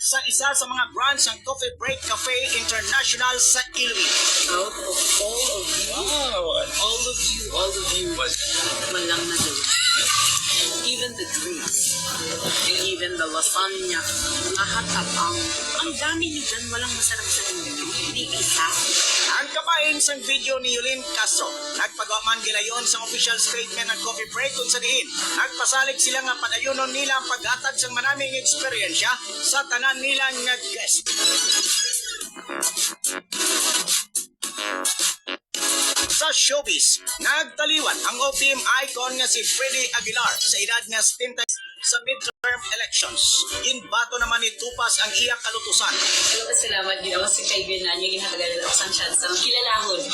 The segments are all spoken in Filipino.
sa isa sa mga branch ng Coffee Break Cafe International sa Iloilo. Out of all of you, all of you, man lang na doon. Even the drinks, and even the lasagna, lahat ang dami niyo dyan, walang masarap sa inyo. Hindi isa. Ang kabahin sa video ni Yulin Castro, nagpagaman gilayon sa official statement ng Coffee Break kung sa diin. Nagpasalig sila nga padayunon nila ang paghatag sa manaming eksperyensya sa tanan nilang nga guest. Sa showbiz, nagtaliwan ang OPM icon nga si Freddy Aguilar sa edad nga 70 sa midterm elections. Ginbato naman ni Tupas ang iyang kalutusan. Salamat ginawa si kaibigan niya, ginatagal ako sa chance na kilalahon.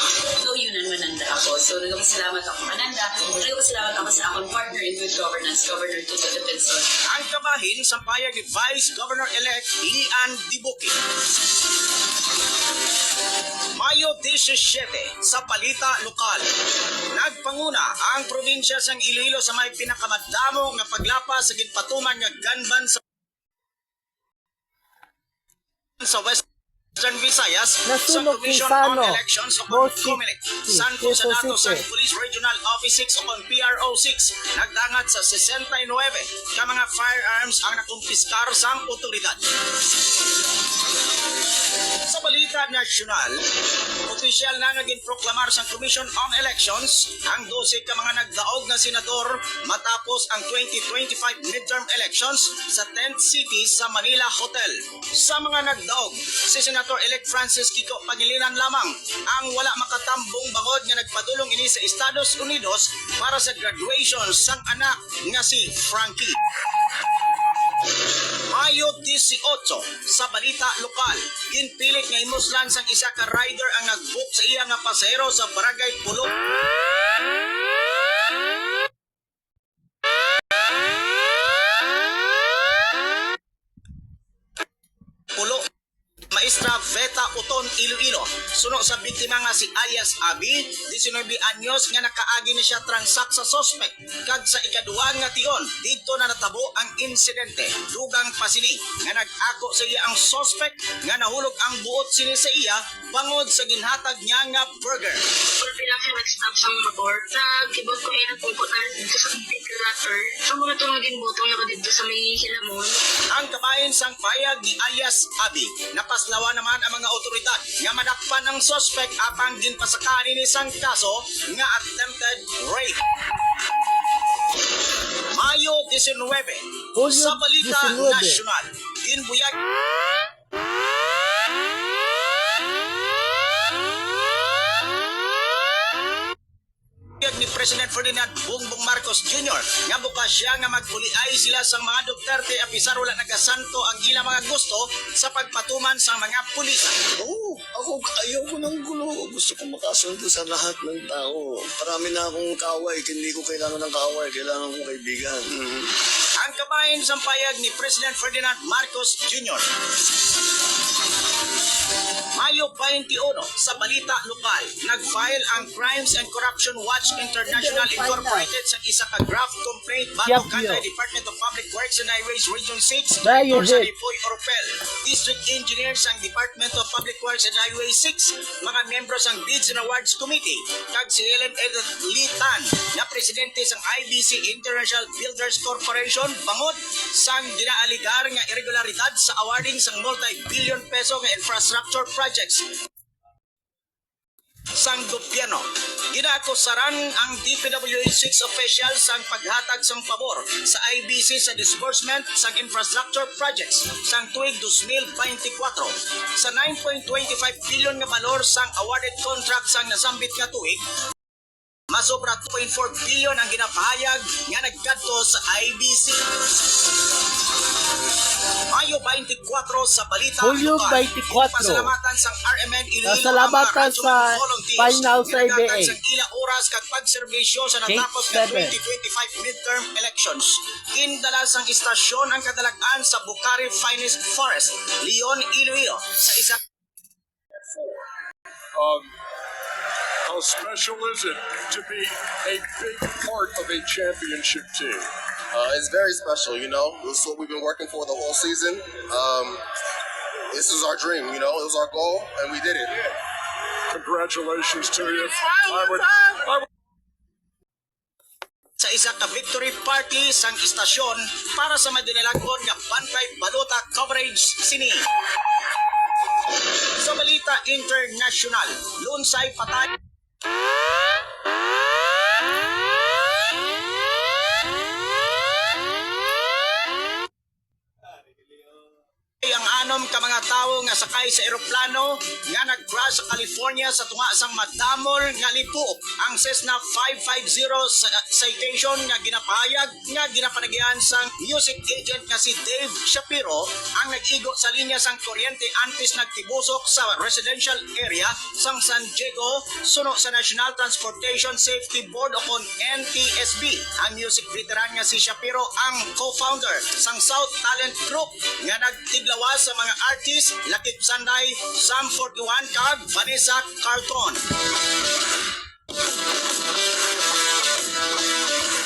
So yun ang mananda ako. So nagpasalamat ako mananda. Nagpasalamat ako sa akong partner in good governance, Governor Tuto Defensor. Ang kabahin sa payag ni Vice Governor-elect Lian Dibuki. Mayo 17 sa Balita Lokal. Nagpanguna ang probinsya sang Iloilo sa may pinakamadamo nga paglapas sa ginpatuman nga ganban sa Western Visayas sa Commission on Elections o COMELEC. San Jose Datos sa Police Regional Office 6 o PRO 6 nagdangat sa 69 ka mga firearms ang nakumpiskar sang otoridad. Sa balita nasyonal, opisyal na naging proklamar sa Commission on Elections ang 12 ka mga nagdaog na senador matapos ang 2025 midterm elections sa 10th city sa Manila Hotel. Sa mga nagdaog, si Senator-elect Francis Kiko Pangilinan lamang ang wala makatambong bangod nga nagpadulong ini sa Estados Unidos para sa graduation sang anak nga si Frankie. Mayo 18 sa Balita Lokal, ginpilit nga imuslan sang isa ka rider ang nagbook sa iya nga pasahero sa Barangay Pulo. Maestra Veta Uton Iloilo. Suno sa biktima nga si Alias Abi, 19 anyos nga nakaagi na siya transak sa sospek. Kag sa ikaduhang nga tion, dito na natabo ang insidente. Dugang pa sini nga nag-ako sa iya ang sospek nga nahulog ang buot sini sa iya bangod sa ginhatag niya nga burger. Pwede lang siya nag-stop sa motor. Sa kibot ko ay nagpuputan dito sa ventilator. Sa mga tumagin butong ako dito sa may hilamon. Ang kabayan sang payag ni Alias Abi, napaslawa naman ang mga otoridad nga madakpan ang sospek apang ginpasakahan ni sang kaso nga attempted rape. Mayo 19 sa Balita Nasyonal, ginbuyag ni President Ferdinand Bongbong Marcos Jr. nga bukas siya nga magpuliay sila sa mga Duterte apisar wala nagasanto ang ilang mga gusto sa pagpatuman sa mga pulisan. Ayaw ko ng gulo. Gusto ko makasundo sa lahat ng tao. Parami na akong kaaway. Hindi ko kailangan ng kaaway. Kailangan kong kaibigan. Ang kabayan sa payag ni President Ferdinand Marcos Jr. Mayo 21 sa Balita Lokal, nag-file ang Crimes and Corruption Watch International Incorporated sa isa ka draft complaint bago kanay Department of Public Works and Highways Region 6 Dr. Sanipoy Oropel, District Engineers ang Department of Public Works and Highways 6, mga membros ang Bids and Awards Committee, kag si Helen Edith Litan na presidente sang IBC International Builders Corporation bangod sang ginaaligar nga irregularidad sa awarding sang multi-billion peso nga infrastructure projects sang gobyerno. Ginakusaran ang DPWH 6 officials sang paghatag sang pabor sa IBC sa disbursement sang infrastructure projects sang tuig 2024 sa 9.25 billion nga balor sang awarded contract sang nasambit nga tuig. Masobra 2.4 billion ang ginapahayag nga nagkadto sa IBC. Mayo 24 sa Balita Hulyo 24. Pasalamatan sang RMN Iloilo. Pasalamatan sa final sa IBA. Sa ila oras kag pagserbisyo sa natapos nga 2025 midterm elections. Indala sang istasyon ang kadalagan sa Bucari Finest Forest, Leon, Iloilo sa isa. How special is it to be a big part of a championship team? It's very special, you know. This is what we've been working for the whole season. This is our dream, you know. It was our goal, and we did it. Congratulations to you. Sa isa ka victory party sang istasyon para sa madinalagon nga bantay balota coverage sini. Sa balita international, lunsay patay ang anom ka mga tawo nga sakay sa eroplano nga nag-crash sa California sa tunga sang madamol nga lipuok. Ang Cessna 550 citation nga ginapahayag nga ginapanagyan sang music agent nga si Dave Shapiro ang nag-igo sa linya sang kuryente antes nagtibusok sa residential area sang San Diego suno sa National Transportation Safety Board o kon NTSB. Ang music veteran nga si Shapiro ang co-founder sang South Talent Group nga nagtiglawas sa mga artist Lakip Sanday, Sam 41 kag Vanessa Carlton.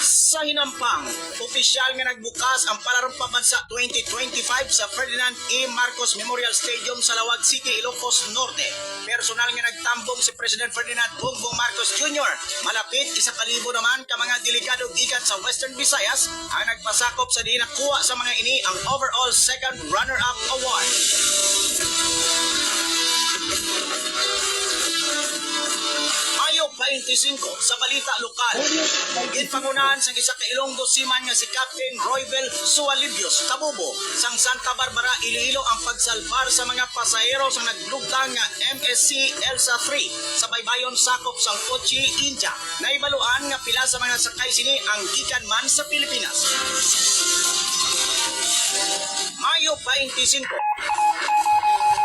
Sa hinampang, opisyal nga nagbukas ang Palarong Pambansa 2025 sa Ferdinand E. Marcos Memorial Stadium sa Lawag City, Ilocos Norte. Personal nga nagtambong si President Ferdinand Bongbong Marcos Jr. Malapit 1,000 naman ka mga delegado gikan sa Western Visayas ang nagpasakop sa di nakuha sa mga ini ang overall second runner-up award. Mayo 25 sa balita lokal. Ginpangunahan sang isa ka Ilonggo seaman nga si Captain Roybel Sualibios Tabubo sang Santa Barbara, Iloilo ang pagsalbar sa mga pasahero sang naglugtang nga MSC Elsa 3 sa baybayon sakop sang Kochi, India. Naibaluan nga pila sa mga sakay sini ang gikan man sa Pilipinas. Mayo 25.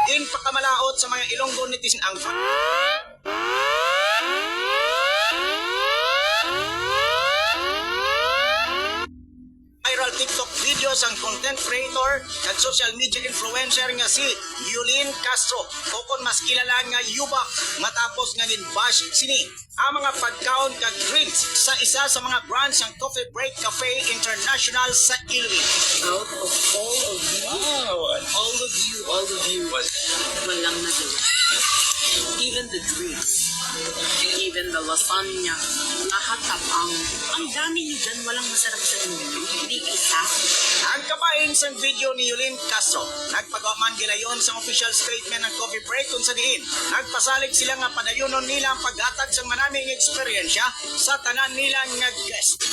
Ginpakamalaot sa mga Ilonggo netizen ang viral TikTok videos ang content creator at social media influencer nga si Yulin Castro o kung mas kilala nga Yubak matapos nga nin-bash sini ang mga pagkaon kag drinks sa isa sa mga branch ng Coffee Break Cafe International sa Iloilo. Out of all of you, all of you, walang nagawa. Even the drinks, even the lasagna, lahat tapang. Ang dami niyo dyan, walang masarap sa inyo. Hindi isa. Ang kabahin sa video ni Yulin Castro, nagpagaman gilayon sa official statement ng Coffee Break kung sa diin. Nagpasalig sila nga padayunon nila ang paghatag sa manaming eksperyensya sa tanan nilang nga guest.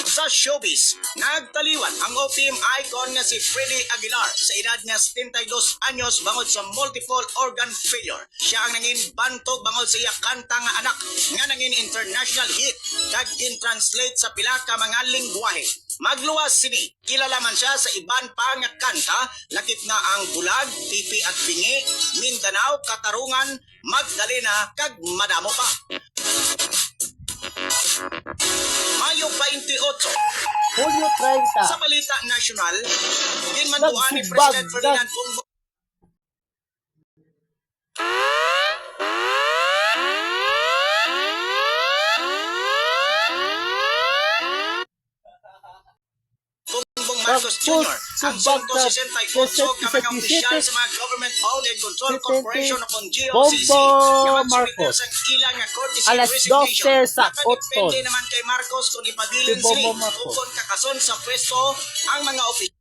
Sa showbiz, nagtaliwan ang OPM icon nga si Freddy Aguilar sa edad nga 72 anyos bangod sa multiple organ failure. Siya ang nangin bantog bangod sa iya kanta nga anak nga nangin international hit kag in-translate sa pila ka mga lingwahe. Magluwas sini, kilala man siya sa iban pa nga kanta, lakip na ang Bulag, Pipi at Bingi, Mindanao, Katarungan, Magdalena kag madamo pa. Mayo 28. Hulyo 30. Sa balita nasyonal, ginmanduan ni Nagsubag President Ferdinand Bongbong Marcos Jr. Ang sunto 68 ka mga opisyal sa mga government-owned and controlled corporation o kung GOCC nga Marcos. ang ilang nga courtesy Alas resignation. 12 sa Nakadepende Otton. naman kay Marcos kung ipabilin Si Bongbong sila Marcos. o kung kakason sa pwesto ang mga opisyal.